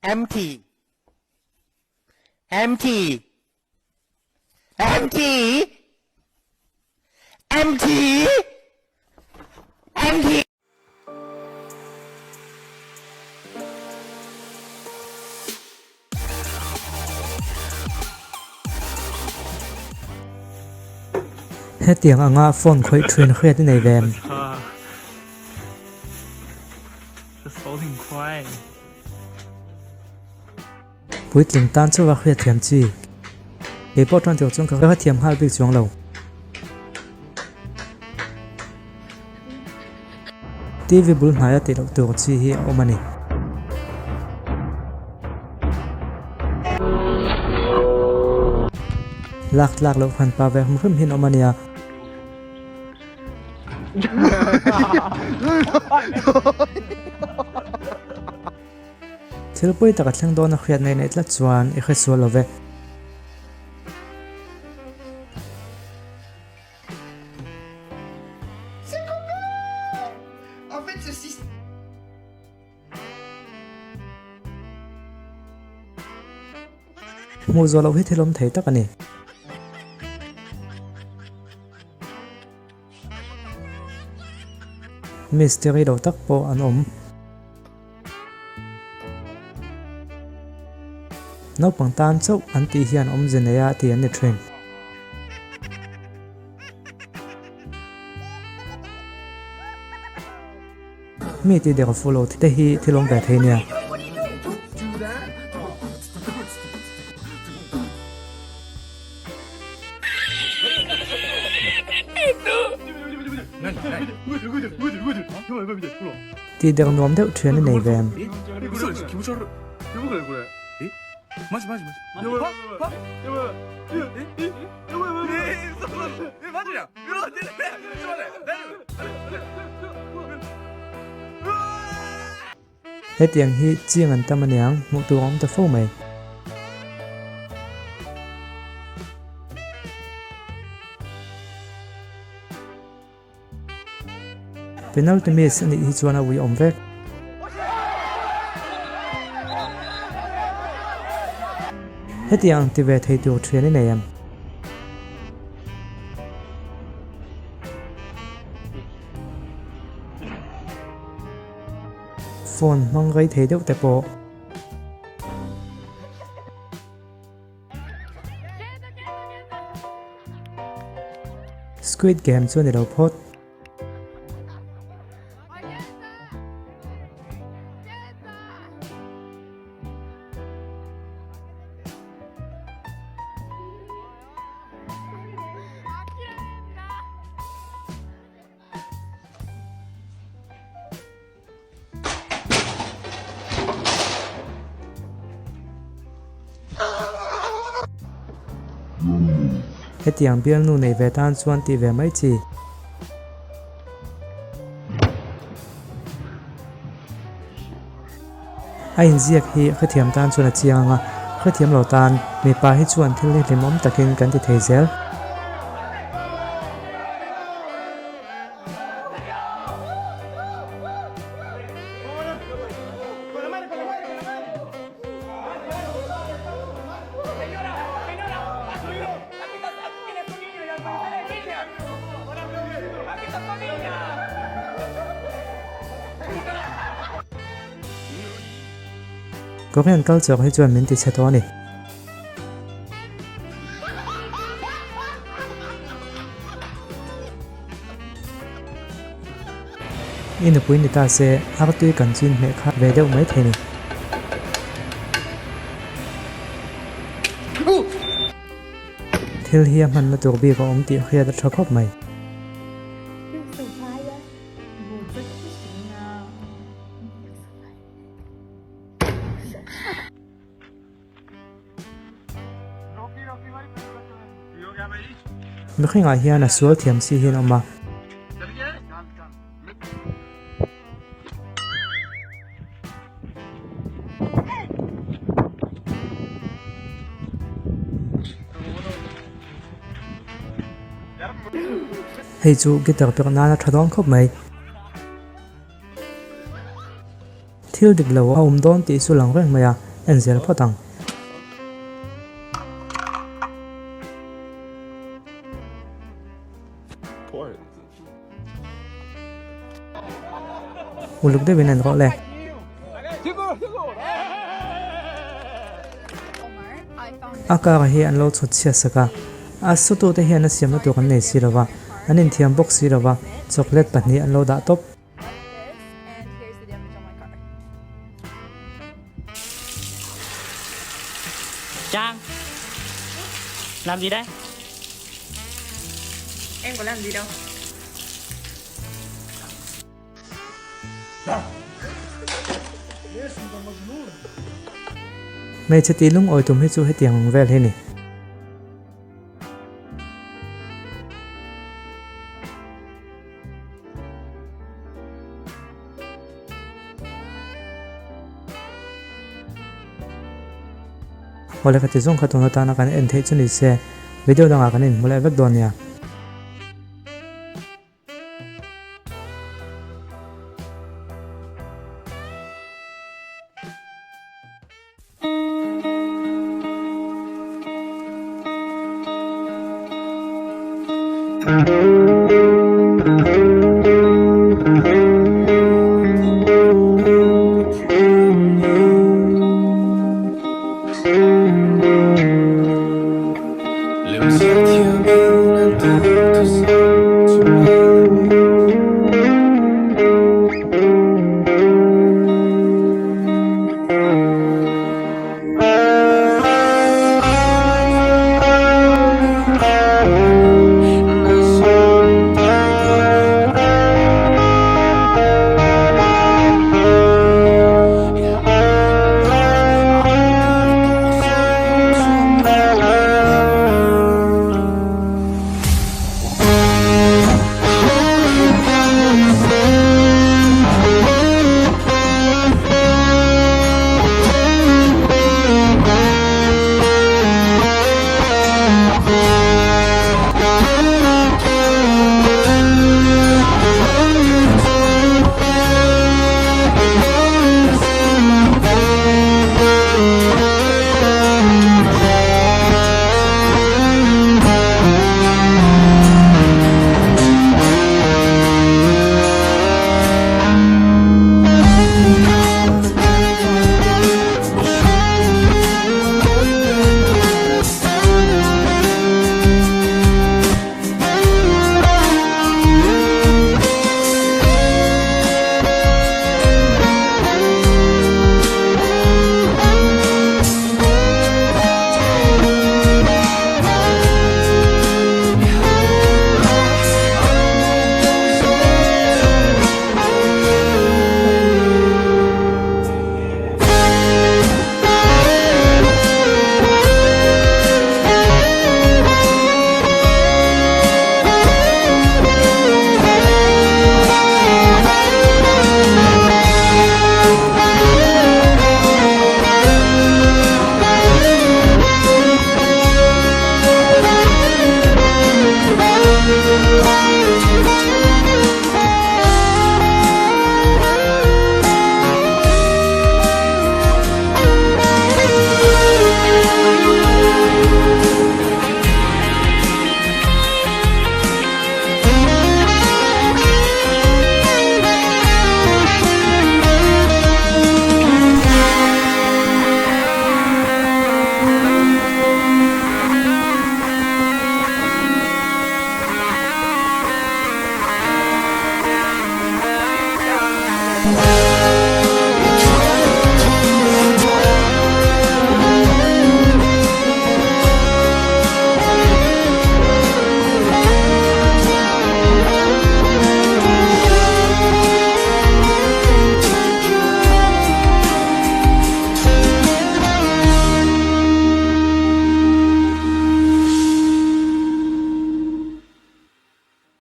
empty empty empty empty empty hết tiếng ở ngã phone khởi truyền khuyết này về em 这手挺快。 buổi tiếng tan cho vào khuyết thiểm chi để bỏ trong tiểu trong các thiểm hai bị xuống lầu TV bul haya ti lo tur chi hi omani lak lo khan pa ve hum hin omania thil pui taka thleng dona khriat nei nei tla chuan i khe sual lo ve En fait, ce système. mu zo lo hi thilom thei tak ani mystery lo tak po an om naupang tan chau an ti hian om zeneya ti an ni thren mi ti de follow te hi thilom ve thei nia ti de nom deuh thrian nei ve em え、嘘でしょ、気持ち悪い。やばくないこれ。え、マジマジマジ。やばいやばいやばい。やばい。え、やばいやばい。嘘嘘。え、マジやん。うわ、出て。ちょっと待って。大丈夫。うわ hết tiếng hi chiang an tam aniang mu tu om ta fo mai penalty miss ani hi chuan a wi om vek hết tiếng ti ve thei tu thrian nei em phone mong gây thấy được tại bộ Squid Game cho này đầu post hết tiếng biên nu này về tan xuân thì về mấy chi anh giết hi khi thiểm tan xuân là chiang à khi thiểm lẩu tan mi pa hi xuân thì lên mắm takin kan thì thấy zel Korean culture hi chuan min ti che to ni in pui ni ta se ar tui kan chin me kha ve deuh mai thei ni thil hi man na tur bi ko om ti khia da thakop mai 这个手拍呀，我真不行啊。 mi khinga hian a sual thiam si hin oma hei chu guitar pek nana thadong khop mai thil dik lo a don ti su lang reng maya en zel potang uluk de binen ro le aka ga hi an lo chut chia saka asu tu te hian a siam na tu kan nei si lawa anin thiam box si lawa chocolate pahni an lo da top And here's the damage on my car. Trang, làm gì đấy? Em có làm gì đâu. mei chati lung oi tum hi chu he tiang vel he ni wala ka ti zong khatong ta na kan en thei chu ni se video danga kan in mula vek don ya Bye.